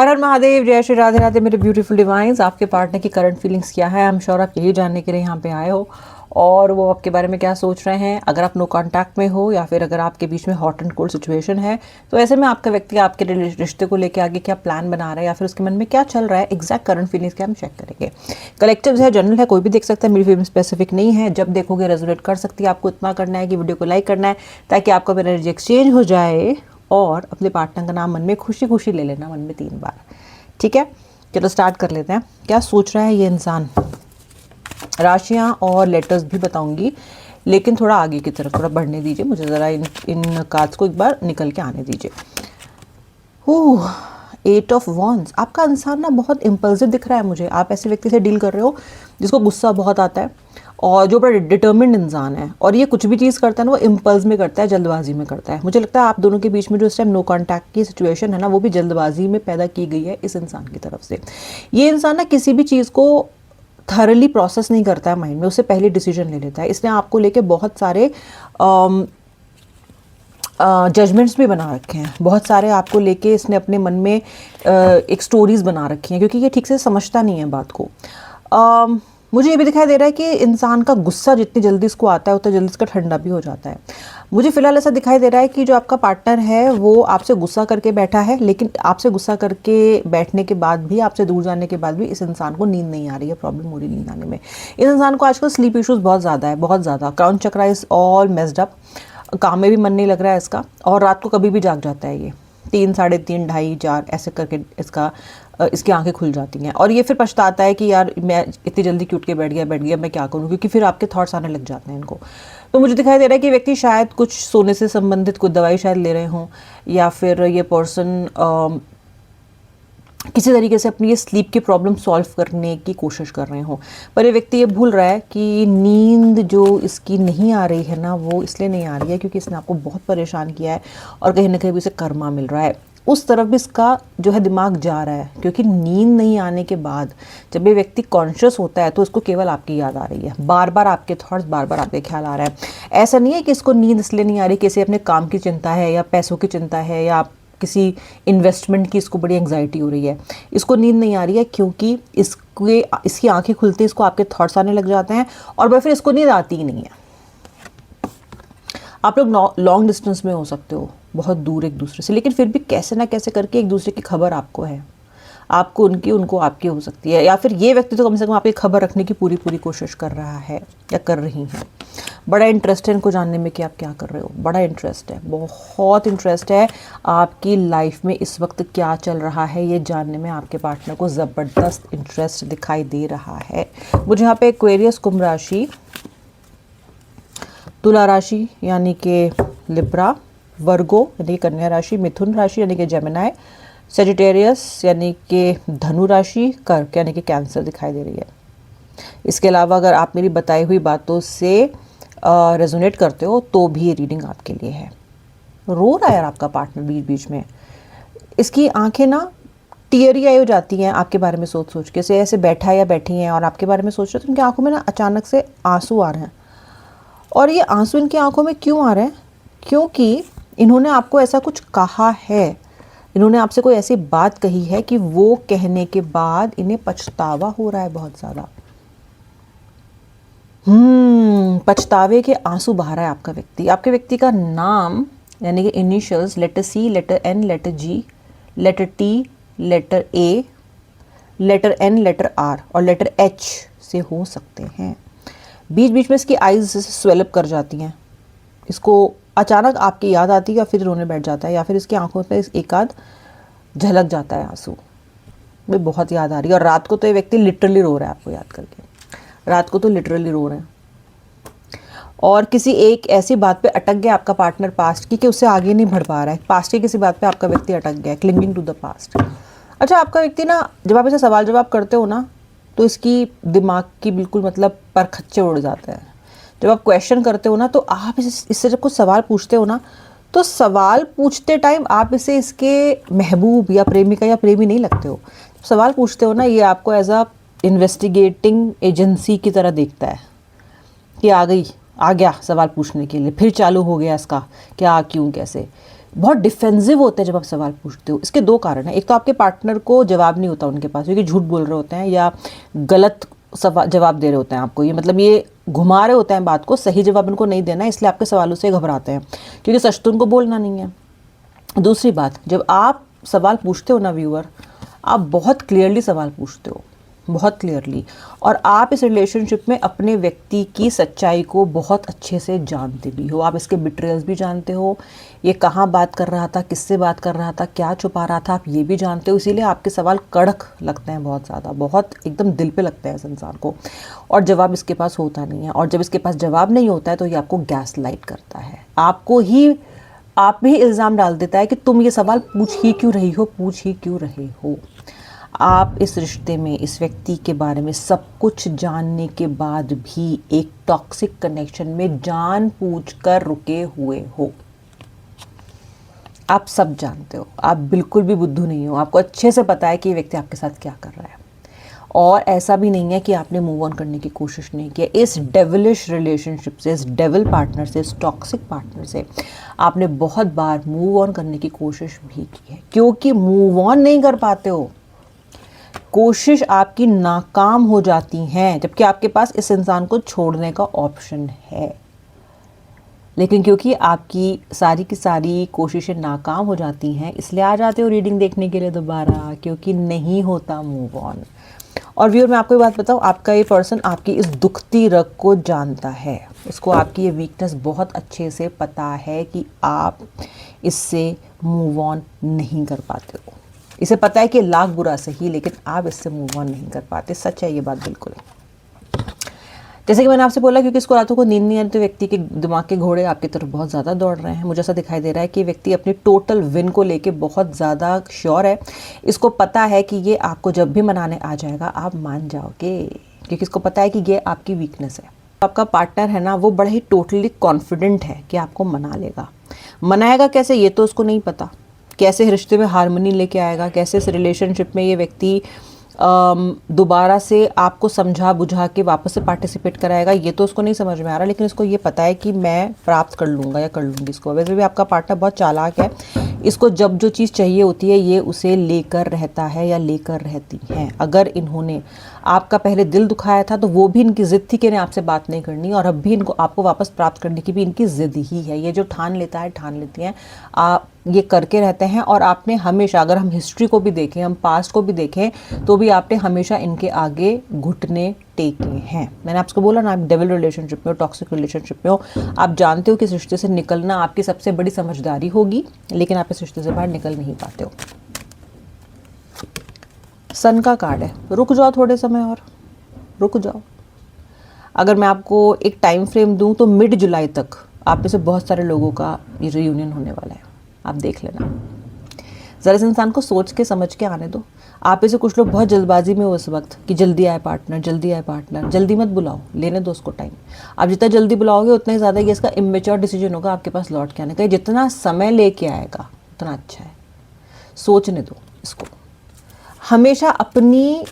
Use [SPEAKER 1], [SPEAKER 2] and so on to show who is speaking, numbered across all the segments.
[SPEAKER 1] हर हर महादेव, जय श्री राधे राधे मेरे beautiful divines. आपके पार्टनर की करंट फीलिंग्स क्या है? आई एम श्योर आप यही जानने के लिए यहाँ पे आए हो और वो आपके बारे में क्या सोच रहे हैं। अगर आप नो कांटेक्ट में हो या फिर अगर आपके बीच में हॉट एंड कोल्ड सिचुएशन है तो ऐसे में आपका व्यक्ति आपके रिश्ते को लेकर आगे क्या प्लान बना रहा है या फिर उसके मन में क्या चल रहा है, एग्जैक्ट करंट फीलिंग्स क्या हम चेक करेंगे। कलेक्टिव है, जनरल है, कोई भी देख सकता है, मेरी फीलिंग स्पेसिफिक नहीं है। जब देखोगे रेजोनेट कर सकती है। आपको इतना करना है कि वीडियो को लाइक करना है ताकि आपका मेरा एनर्जी एक्सचेंज हो जाए और अपने पार्टनर का नाम मन में खुशी खुशी ले लेना, मन में 3 बार। ठीक है, चलो स्टार्ट कर लेते हैं। क्या सोच रहा है ये इंसान? राशियां और लेटर्स भी बताऊंगी, लेकिन थोड़ा आगे की तरफ थोड़ा बढ़ने दीजिए मुझे, ज़रा इन कार्ड्स को एक बार निकल के आने दीजिए। ओह, 8 ऑफ वॉन्ड्स। आपका इंसान ना बहुत इम्पल्सिव दिख रहा है मुझे। आप ऐसे व्यक्ति से डील कर रहे हो जिसको गुस्सा बहुत आता है और जो बड़ा डिटर्मिन्ड इंसान है, और ये कुछ भी चीज़ करता है ना वो इम्पल्स में करता है, जल्दबाजी में करता है। मुझे लगता है आप दोनों के बीच में जो इस टाइम नो कांटेक्ट की सिचुएशन है ना, वो भी जल्दबाजी में पैदा की गई है इस इंसान की तरफ से। ये इंसान ना किसी भी चीज़ को थरली प्रोसेस नहीं करता है माइंड में, उससे पहले डिसीजन ले लेता है। इसने आपको लेके बहुत सारे जजमेंट्स भी बना रखे हैं, बहुत सारे आपको लेके इसने अपने मन में एक स्टोरीज बना रखी हैं, क्योंकि ये ठीक से समझता नहीं है बात को। मुझे ये भी दिखाई दे रहा है कि इंसान का गुस्सा जितनी जल्दी इसको आता है उतना जल्दी इसका ठंडा भी हो जाता है। मुझे फिलहाल ऐसा दिखाई दे रहा है कि जो आपका पार्टनर है वो आपसे गुस्सा करके बैठा है, लेकिन आपसे गुस्सा करके बैठने के बाद भी, आपसे दूर जाने के बाद भी इस इंसान को नींद नहीं आ रही है, प्रॉब्लम हो रही है नींद आने में। इस इंसान को आजकल स्लीप इश्यूज बहुत ज़्यादा है, बहुत ज़्यादा। Crown chakra is all messed up, काम में भी मन नहीं लग रहा है इसका, और रात को कभी भी जाग जाता है ये 3, 3:30, 2:30, 4 ऐसे करके इसकी आंखें खुल जाती हैं। और ये फिर पछताता है कि यार मैं इतनी जल्दी क्यों उठ के बैठ गया, मैं क्या करूँ, क्योंकि फिर आपके थॉट्स आने लग जाते हैं इनको। तो मुझे दिखाई दे रहा है कि व्यक्ति शायद कुछ सोने से संबंधित कुछ दवाई शायद ले रहे हों, या फिर ये पर्सन किसी तरीके से अपनी ये स्लीप की प्रॉब्लम सॉल्व करने की कोशिश कर रहे हों। पर ये व्यक्ति ये भूल रहा है कि नींद जो इसकी नहीं आ रही है ना, वो इसलिए नहीं आ रही है क्योंकि इसने आपको बहुत परेशान किया है और कहीं ना कहीं भी इसे कर्मा मिल रहा है। उस तरफ भी इसका जो है दिमाग जा रहा है, क्योंकि नींद नहीं आने के बाद जब ये व्यक्ति कॉन्शियस होता है तो इसको केवल आपकी याद आ रही है, बार बार आपके थॉट्स, बार बार आपके ख्याल आ रहा है। ऐसा नहीं है कि इसको नींद इसलिए नहीं आ रही कि इसे अपने काम की चिंता है या पैसों की चिंता है या किसी इन्वेस्टमेंट की इसको बड़ी एंग्जाइटी हो रही है। इसको नींद नहीं आ रही है क्योंकि इसकी आंखें खुलती इसको आपके थॉट्स आने लग जाते हैं और फिर इसको नींद आती ही नहीं है। आप लोग लॉन्ग डिस्टेंस में हो सकते हो, बहुत दूर एक दूसरे से, लेकिन फिर भी कैसे ना कैसे करके एक दूसरे की खबर आपको है, आपको उनकी, उनको आपकी हो सकती है। या फिर ये व्यक्ति तो कम से कम आपकी खबर रखने की पूरी कोशिश कर रहा है या कर रही हैं। बड़ा इंटरेस्ट है इनको जानने में कि आप क्या कर रहे हो, बड़ा इंटरेस्ट है, बहुत इंटरेस्ट है आपकी लाइफ में इस वक्त क्या चल रहा है ये जानने में। आपके पार्टनर को ज़बरदस्त इंटरेस्ट दिखाई दे रहा है मुझे यहाँ पे। एक्वेरियस, कुंभ राशि, तुला राशि यानी कि लिब्रा, वर्गो यानी कि कन्या राशि, मिथुन राशि यानी कि जेमिनाई, सेजिटेरियस यानी कि धनु राशि, कर्क यानी कि कैंसर दिखाई दे रही है। इसके अलावा अगर आप मेरी बताई हुई बातों से रेजोनेट करते हो तो भी ये रीडिंग आपके लिए है। रो रहा है यार आपका पार्टनर बीच बीच में, इसकी आंखें ना टीयरी आई हो जाती हैं आपके बारे में सोच सोच के। ऐसे बैठा या बैठी हैं और आपके बारे में सोच रहे हो तो उनकी आंखों में ना अचानक से आंसू आ रहे हैं। और ये आंसू इनकी आंखों में क्यों आ रहे हैं? क्योंकि इन्होंने आपको ऐसा कुछ कहा है, इन्होंने आपसे कोई ऐसी बात कही है कि वो कहने के बाद इन्हें पछतावा हो रहा है बहुत ज़्यादा। पछतावे के आंसू बहा रहा है आपका व्यक्ति। आपके व्यक्ति का नाम यानी कि initials letter C, letter N, letter G, letter T, letter A, letter N, letter R और लेटर H से हो सकते हैं। बीच बीच में इसकी आईज स्वेलअप कर जाती हैं, इसको अचानक आपकी याद आती है या फिर रोने बैठ जाता है, या फिर इसकी आंखों पे एक आध झलक जाता है आंसू, मुझे बहुत याद आ रही है। और रात को तो ये व्यक्ति लिटरली रो रहा है आपको याद करके, रात को तो लिटरली रो रहे हैं। और किसी एक ऐसी बात पे अटक गया आपका पार्टनर पास्ट की कि उससे आगे नहीं बढ़ पा रहा है। पास्ट की किसी बात पे आपका व्यक्ति अटक गया है, क्लिंगिंग टू द पास्ट। अच्छा, आपका व्यक्ति ना जब आप इसे सवाल जवाब करते हो ना तो इसकी दिमाग की बिल्कुल मतलब परखच्चे उड़ जाते हैं। जब आप क्वेश्चन करते हो ना तो आप इससे जब कुछ सवाल पूछते हो ना तो सवाल पूछते टाइम आप इसे इसके महबूब या प्रेमिका या प्रेमी नहीं लगते हो। सवाल पूछते हो ना, ये आपको एज अ इन्वेस्टिगेटिंग एजेंसी की तरह देखता है कि आ गया सवाल पूछने के लिए, फिर चालू हो गया इसका क्या, क्यों, कैसे। बहुत डिफेंसिव होते हैं जब आप सवाल पूछते हो। इसके दो कारण हैं। एक तो आपके पार्टनर को जवाब नहीं होता उनके पास, क्योंकि झूठ बोल रहे होते हैं या गलत जवाब दे रहे होते हैं आपको, ये मतलब ये घुमा रहे होते हैं बात को, सही जवाब उनको नहीं देना, इसलिए आपके सवालों से घबराते हैं, क्योंकि सच तो उनको बोलना नहीं है। दूसरी बात, जब आप सवाल पूछते हो ना व्यूअर, आप बहुत क्लियरली सवाल पूछते हो, बहुत क्लियरली, और आप इस रिलेशनशिप में अपने व्यक्ति की सच्चाई को बहुत अच्छे से जानते भी हो। आप इसके बिट्रेयल्स भी जानते हो, ये कहाँ बात कर रहा था, किससे बात कर रहा था, क्या छुपा रहा था, आप ये भी जानते हो। इसीलिए आपके सवाल कड़क लगते हैं, बहुत ज़्यादा, बहुत एकदम दिल पे लगते हैं इस इंसान को, और जवाब इसके पास होता नहीं है। और जब इसके पास जवाब नहीं होता है तो ये आपको गैस लाइट करता है, आपको ही आप भी इल्ज़ाम डाल देता है कि तुम ये सवाल पूछ ही क्यों रही हो, पूछ ही क्यों रहे हो। आप इस रिश्ते में इस व्यक्ति के बारे में सब कुछ जानने के बाद भी एक टॉक्सिक कनेक्शन में जानबूझकर रुके हुए हो। आप सब जानते हो, आप बिल्कुल भी बुद्धू नहीं हो, आपको अच्छे से पता है कि ये व्यक्ति आपके साथ क्या कर रहा है, और ऐसा भी नहीं है कि आपने मूव ऑन करने की कोशिश नहीं की। इस डेविलिश रिलेशनशिप से, इस डेविल पार्टनर से, इस टॉक्सिक पार्टनर से आपने बहुत बार मूव ऑन करने की कोशिश भी की है, क्योंकि मूव ऑन नहीं कर पाते हो, कोशिश आपकी नाकाम हो जाती हैं, जबकि आपके पास इस इंसान को छोड़ने का ऑप्शन है। लेकिन क्योंकि आपकी सारी की सारी कोशिशें नाकाम हो जाती हैं, इसलिए आ जाते हो रीडिंग देखने के लिए दोबारा, क्योंकि नहीं होता मूव ऑन। और व्यूअर, मैं आपको ये बात बताऊँ, आपका ये पर्सन आपकी इस दुखती रग को जानता है, इसको आपकी ये वीकनेस बहुत अच्छे से पता है कि आप इससे मूव ऑन नहीं कर पाते हो। इसे पता है कि लाख बुरा सही, लेकिन आप इससे मूव ऑन नहीं कर पाते। सच है ये बात बिल्कुल। जैसे कि मैंने आपसे बोला, क्योंकि इसको रातों को नींद नहीं आ रही, तो व्यक्ति के दिमाग के घोड़े आपकी तरफ बहुत ज़्यादा दौड़ रहे हैं। मुझे ऐसा दिखाई दे रहा है कि व्यक्ति अपनी टोटल विन को लेके बहुत ज़्यादा श्योर है। इसको पता है कि ये आपको जब भी मनाने आ जाएगा आप मान जाओगे, क्योंकि इसको पता है कि ये आपकी वीकनेस है। आपका पार्टनर है ना, वो बड़ा ही टोटली कॉन्फिडेंट है कि आपको मना लेगा। मनाएगा कैसे, ये तो उसको नहीं पता। कैसे रिश्ते में हार्मनी लेके आएगा, कैसे इस रिलेशनशिप में ये व्यक्ति दोबारा से आपको समझा बुझा के वापस से पार्टिसिपेट कराएगा, ये तो उसको नहीं समझ में आ रहा। लेकिन इसको ये पता है कि मैं प्राप्त कर लूँगा या कर लूँगी इसको। वैसे भी आपका पार्टनर बहुत चालाक है, इसको जब जो चीज़ चाहिए होती है ये उसे लेकर रहता है या लेकर रहती हैं। अगर इन्होंने आपका पहले दिल दुखाया था तो वो भी इनकी ज़िद थी कि इन्हें आपसे बात नहीं करनी, और अब भी इनको आपको वापस प्राप्त करने की भी इनकी ज़िद ही है। ये जो ठान लेता है, ठान लेती हैं, आप ये करके रहते हैं। और आपने हमेशा, अगर हम हिस्ट्री को भी देखें, हम पास्ट को भी देखें, तो भी आपने हमेशा इनके आगे घुटने टेके हैं। मैंने आपको बोला ना, आप डेविल रिलेशनशिप में हो, टॉक्सिक रिलेशनशिप में हो, आप जानते हो कि इस रिश्ते से निकलना आपकी सबसे बड़ी समझदारी होगी, लेकिन आप इस रिश्ते से बाहर निकल नहीं पाते हो। सन का कार्ड है, रुक जाओ थोड़े समय और, रुक जाओ। अगर मैं आपको एक टाइम फ्रेम दूं तो मिड जुलाई तक आप में से बहुत सारे लोगों का ये रियूनियन होने वाला है, आप देख लेना। ज़रा इस इंसान को सोच के समझ के आने दो। आप में से कुछ लोग बहुत जल्दबाजी में हो इस वक्त कि जल्दी आए पार्टनर, जल्दी आए पार्टनर। जल्दी मत बुलाओ, लेने दो उसको टाइम। आप जितना जल्दी बुलाओगे उतना ही ज़्यादा ये इसका इमेच्योर डिसीजन होगा आपके पास लौट के आने का। जितना समय लेके आएगा उतना अच्छा है, सोचने दो इसको। हमेशा अपनी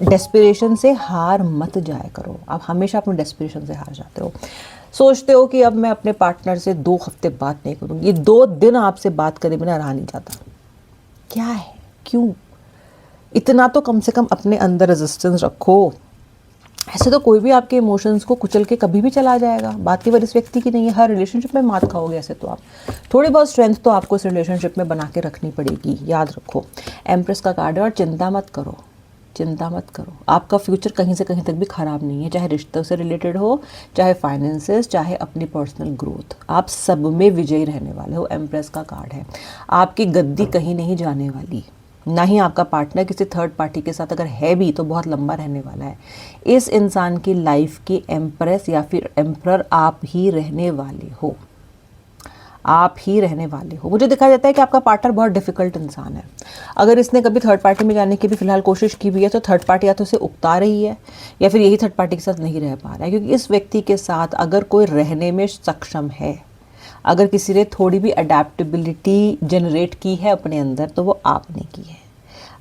[SPEAKER 1] डेस्पिरेशन से हार मत जाया करो। आप हमेशा अपनी डेस्पिरेशन से हार जाते हो। सोचते हो कि अब मैं अपने पार्टनर से 2 हफ्ते बात नहीं करूँगी, ये 2 दिन आपसे बात करे बिना रहा नहीं जाता। क्या है, क्यों? इतना तो कम से कम अपने अंदर रेजिस्टेंस रखो। ऐसे तो कोई भी आपके इमोशंस को कुचल के कभी भी चला जाएगा। बात केवल इस व्यक्ति की नहीं है, हर रिलेशनशिप में मात खाओगे ऐसे तो आप। थोड़ी बहुत स्ट्रेंथ तो आपको इस रिलेशनशिप में बना के रखनी पड़ेगी, याद रखो। एम्प्रेस का कार्ड है, और चिंता मत करो, चिंता मत करो। आपका फ्यूचर कहीं से कहीं तक भी ख़राब नहीं है, चाहे रिश्तों से रिलेटेड हो, चाहे फाइनेंसेस, चाहे अपनी पर्सनल ग्रोथ। आप सब में विजयी रहने वाले हो। एम्प्रेस का कार्ड है, आपकी गद्दी कहीं नहीं जाने वाली, ना ही आपका पार्टनर किसी थर्ड पार्टी के साथ अगर है भी तो बहुत लंबा रहने वाला है। इस इंसान की लाइफ की एम्प्रेस या फिर एम्परर आप ही रहने वाले हो, आप ही रहने वाले हो। मुझे दिखाई देता है कि आपका पार्टनर बहुत डिफिकल्ट इंसान है। अगर इसने कभी थर्ड पार्टी में जाने की भी फिलहाल कोशिश की भी है तो थर्ड पार्टी या तो उसे उकता रही है या फिर यही थर्ड पार्टी के साथ नहीं रह पा रहा है। क्योंकि इस व्यक्ति के साथ अगर कोई रहने में सक्षम है, अगर किसी ने थोड़ी भी अडेप्टेबिलिटी जनरेट की है अपने अंदर, तो वो आपने की है।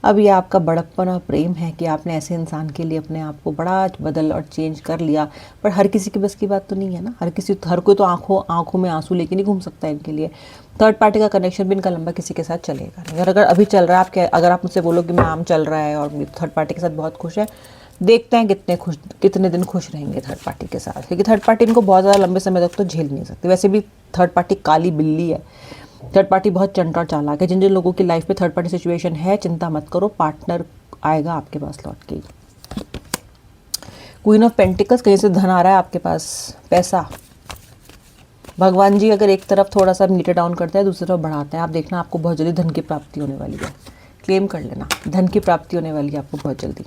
[SPEAKER 1] अब ये आपका बड़प्पन और प्रेम है कि आपने ऐसे इंसान के लिए अपने आप को बड़ा बदल और चेंज कर लिया। पर हर किसी की बस की बात तो नहीं है ना। हर कोई तो आंखों में आंसू लेके नहीं घूम सकता इनके लिए। थर्ड पार्टी का कनेक्शन भी इनका लंबा किसी के साथ चलेगा नहीं। अगर अभी चल रहा है आपके, अगर आप मुझसे बोलो कि मैं आम चल रहा है और थर्ड पार्टी के साथ बहुत खुश है, देखते हैं कितने दिन खुश रहेंगे थर्ड पार्टी के साथ, क्योंकि थर्ड पार्टी इनको बहुत ज़्यादा लंबे समय तक तो झेल नहीं सकती। वैसे भी थर्ड पार्टी काली बिल्ली है, थर्ड पार्टी बहुत चंटा चालाक है। जिन जिन लोगों की लाइफ में थर्ड पार्टी सिचुएशन है, चिंता मत करो, पार्टनर आएगा आपके पास लौट के। क्वीन ऑफ पेंटिकल्स, कहीं से धन आ रहा है आपके पास, पैसा। भगवान जी अगर एक तरफ थोड़ा सा नीचे डाउन करते हैं, दूसरी तरफ बढ़ाते हैं, आप देखना आपको बहुत जल्दी धन की प्राप्ति होने वाली है। क्लेम कर लेना, धन की प्राप्ति होने वाली है आपको बहुत जल्दी।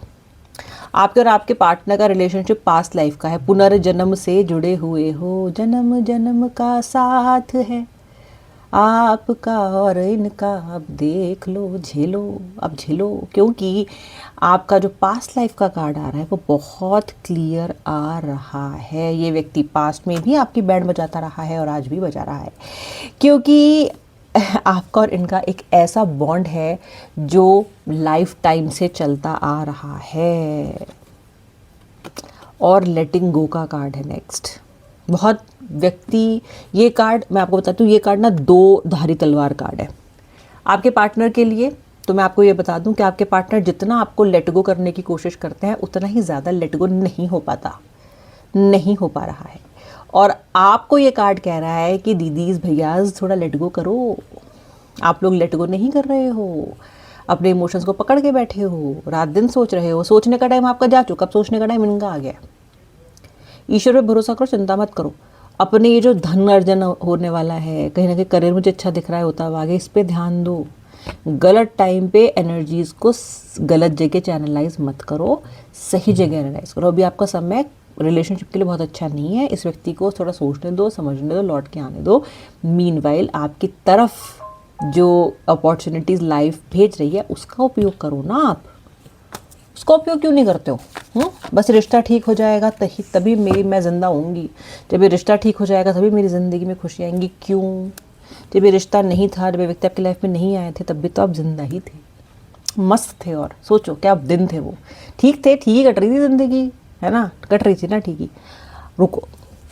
[SPEAKER 1] आपके और आपके पार्टनर का रिलेशनशिप पास्ट लाइफ का है, पुनर्जन्म से जुड़े हुए हो, जन्म जन्म का साथ है आपका और इनका। अब देख लो, झेलो, अब झेलो, क्योंकि आपका जो पास्ट लाइफ का कार्ड आ रहा है वो बहुत क्लियर आ रहा है। ये व्यक्ति पास्ट में भी आपकी बैंड बजाता रहा है और आज भी बजा रहा है, क्योंकि आपका और इनका एक ऐसा बॉन्ड है जो लाइफ टाइम से चलता आ रहा है। और लेटिंग गो का कार्ड है नेक्स्ट। बहुत व्यक्ति, ये कार्ड मैं आपको बताती हूँ, ये कार्ड ना दो धारी तलवार कार्ड है आपके पार्टनर के लिए। तो मैं आपको ये बता दूं कि आपके पार्टनर जितना आपको लेट गो करने की कोशिश करते हैं, उतना ही ज़्यादा लेट गो नहीं हो पा रहा है। और आपको ये कार्ड कह रहा है कि दीदीज भैयाज थोड़ा लेट गो करो। आप लोग लेट गो नहीं कर रहे हो, अपने इमोशंस को पकड़ के बैठे हो, रात दिन सोच रहे हो। सोचने का टाइम आपका जा चुका, अब सोचने का टाइम इनका आ गया। ईश्वर पे भरोसा करो, चिंता मत करो। अपने ये जो धन अर्जन होने वाला है, कहीं ना कहीं करियर मुझे अच्छा दिख रहा है होता हुआ आगे, इस पे ध्यान दो। गलत टाइम पे एनर्जीज को गलत जगह चैनलाइज मत करो, सही जगह एनालाइज करो। अभी आपका समय रिलेशनशिप के लिए बहुत अच्छा नहीं है। इस व्यक्ति को थोड़ा सोचने दो, समझने दो, लौट के आने दो। मीनवाइल आपकी तरफ जो अपॉर्चुनिटीज़ लाइफ भेज रही है उसका उपयोग करो ना। आप उसका उपयोग क्यों नहीं करते हो? बस रिश्ता ठीक हो जाएगा तभी मैं ज़िंदा होंगी, जब ये रिश्ता ठीक हो जाएगा तभी मेरी ज़िंदगी में खुशी आएंगी। क्यों? जब ये रिश्ता नहीं था, जब ये व्यक्ति आपकी लाइफ में नहीं आए थे, तब भी तो आप जिंदा ही थे, मस्त थे। और सोचो क्या दिन थे वो, ठीक थे, ठीक ही कट रही थी ज़िंदगी, है ना, कट रही थी ना, ठीक ही। रुको,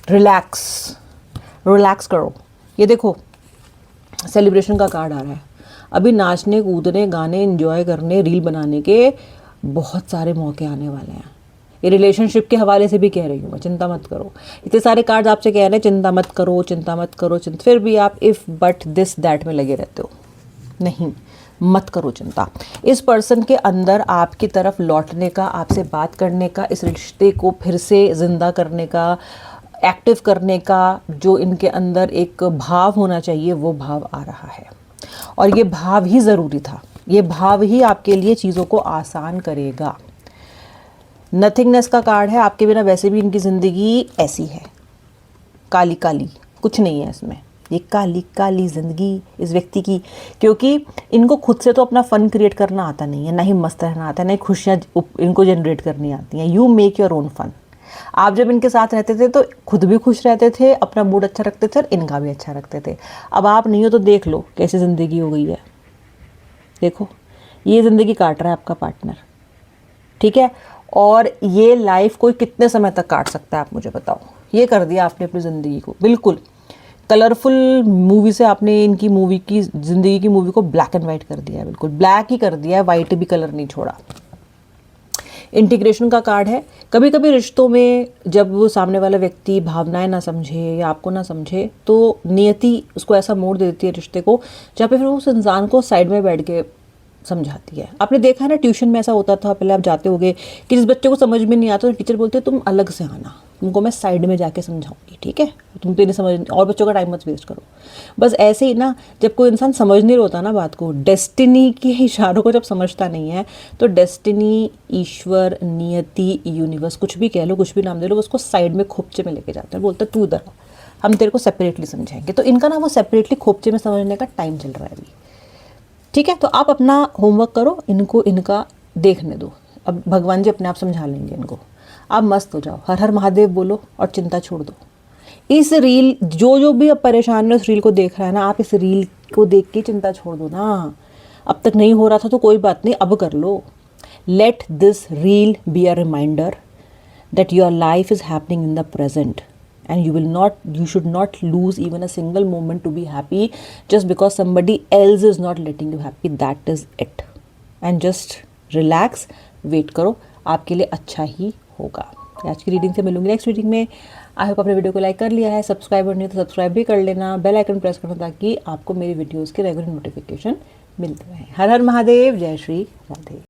[SPEAKER 1] रिलैक्स करो। ये देखो सेलिब्रेशन का कार्ड आ रहा है। अभी नाचने, कूदने, गाने, एंजॉय करने, रील बनाने के बहुत सारे मौके आने वाले हैं। ये रिलेशनशिप के हवाले से भी कह रही हूँ मैं, चिंता मत करो। इतने सारे कार्ड आपसे कह रहे हैं चिंता मत करो, चिंता मत करो, फिर भी आप इफ़ बट दिस दैट में लगे रहते हो। नहीं, मत करो चिंता। इस पर्सन के अंदर आपकी तरफ लौटने का, आपसे बात करने का, इस रिश्ते को फिर से ज़िंदा करने का, एक्टिव करने का जो इनके अंदर एक भाव होना चाहिए, वो भाव आ रहा है। और ये भाव ही ज़रूरी था, ये भाव ही आपके लिए चीज़ों को आसान करेगा। नथिंगनेस का कार्ड है। आपके बिना वैसे भी इनकी ज़िंदगी ऐसी है, काली काली, कुछ नहीं है इसमें। ये काली काली ज़िंदगी इस व्यक्ति की, क्योंकि इनको खुद से तो अपना फ़न क्रिएट करना आता नहीं है, ना ही मस्त रहना आता है, ना ही खुशियाँ इनको जनरेट करनी आती हैं। यू मेक योर ओन फ़न। आप जब इनके साथ रहते थे तो खुद भी खुश रहते थे, अपना मूड अच्छा रखते थे और इनका भी अच्छा रखते थे। अब आप नहीं हो तो देख लो कैसी ज़िंदगी हो गई है। देखो, ये ज़िंदगी काट रहा है आपका पार्टनर, ठीक है। और ये लाइफ कोई कितने समय तक काट सकता है, आप मुझे बताओ। ये कर दिया आपने अपनी ज़िंदगी को बिल्कुल कलरफुल मूवी से, आपने इनकी मूवी की, ज़िंदगी की मूवी को ब्लैक एंड वाइट कर दिया है, बिल्कुल ब्लैक ही कर दिया है, वाइट भी कलर नहीं छोड़ा। इंटीग्रेशन का कार्ड है। कभी कभी रिश्तों में जब वो सामने वाला व्यक्ति भावनाएं ना समझे या आपको ना समझे, तो नियति उसको ऐसा मोड़ दे देती है रिश्ते को, जहाँ पे फिर उस इंसान को साइड में बैठ के समझाती है। आपने देखा है ना, ट्यूशन में ऐसा होता था, पहले आप जाते होगे कि जिस बच्चे को समझ में नहीं आता तो टीचर बोलते तुम अलग से आना, तुमको मैं साइड में जाके समझाऊंगी, ठीक है, तुम तो नहीं समझ, और बच्चों का टाइम मत वेस्ट करो। बस ऐसे ही ना, जब कोई इंसान समझ नहीं होता ना बात को, डेस्टिनी के इशारों को जब समझता नहीं है, तो डेस्टिनी, ईश्वर, नियति, यूनिवर्स, कुछ भी कह लो, कुछ भी नाम दे लो, उसको साइड में खोपचे में लेके जाते हैं, बोलते तू इधर आ, हम तेरे को सेपरेटली समझाएंगे। तो इनका ना वो सेपरेटली खोपचे में समझने का टाइम चल रहा है अभी, ठीक है। तो आप अपना होमवर्क करो, इनको इनका देखने दो, अब भगवान जी अपने आप समझा लेंगे इनको। आप मस्त हो जाओ, हर हर महादेव बोलो और चिंता छोड़ दो। इस रील, जो भी अब परेशान है उस रील को देख रहा है ना, आप इस रील को देख के चिंता छोड़ दो ना। अब तक नहीं हो रहा था तो कोई बात नहीं, अब कर लो। Let this reel be a reminder that your life is happening in the present and you should not lose even a single moment to be happy just because somebody else is not letting you happy. That is it. And just relax, wait करो, आपके लिए अच्छा ही होगा. आज की reading से मिलूंगी next reading में. आई होप आपने वीडियो को लाइक कर लिया है. सब्सक्राइबर नहीं तो सब्सक्राइब भी कर लेना, बेल आइकन प्रेस करना ताकि आपको मेरी वीडियोज़ के रेगुलर नोटिफिकेशन मिलते रहें. हर हर महादेव, जय श्री राधे.